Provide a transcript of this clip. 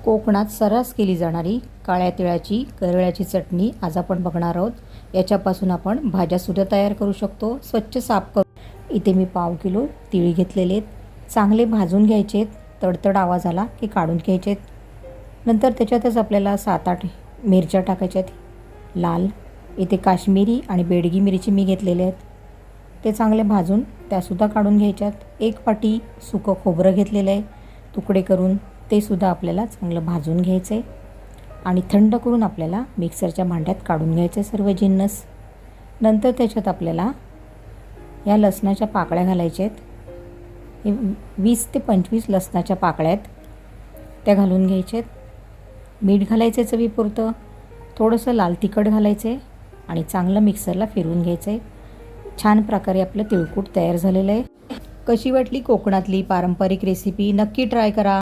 कोकणात सर्रास केली जाणारी काळ्या तिळाची करळ्याची चटणी आज आपण बघणार आहोत। याच्यापासून आपण भाज्यासुद्धा तयार करू शकतो। स्वच्छ साफ करून इथे मी पाव किलो तिळ घेतलेले आहेत। चांगले भाजून घ्यायचे आहेत। तडतड आवाज आला की काढून घ्यायचे आहेत। नंतर त्याच्यातच आपल्याला 7-8 मिरच्या टाकायच्या आहेत। लाल इथे काश्मीरी आणि बेडगी मिरची मी घेतलेले आहेत, ते चांगले भाजून त्यासुद्धा काढून घ्यायच्यात। एक पाटी सुकं खोबरं घेतलेलं आहे, तुकडे करून ते सुद्धा आपल्याला चांगलं भाजून घ्यायचं आहे आणि थंड करून आपल्याला मिक्सरच्या भांड्यात काढून घ्यायचे सर्व जिन्नस। नंतर त्याच्यात आपल्याला या लसणाच्या पाकळ्या घालायच्या आहेत। 20 ते 25 लसणाच्या पाकळ्या आहेत, त्या घालून घ्यायच्या आहेत। मीठ घालायचं चवीपुरतं, थोडंसं लाल तिखट घालायचं आहे आणि चांगलं मिक्सरला फिरवून घ्यायचं आहे। छान प्रकारे आपलं तिळकूट तयार झालेलं आहे। कशी वाटली कोकणातली पारंपरिक रेसिपी? नक्की ट्राय करा।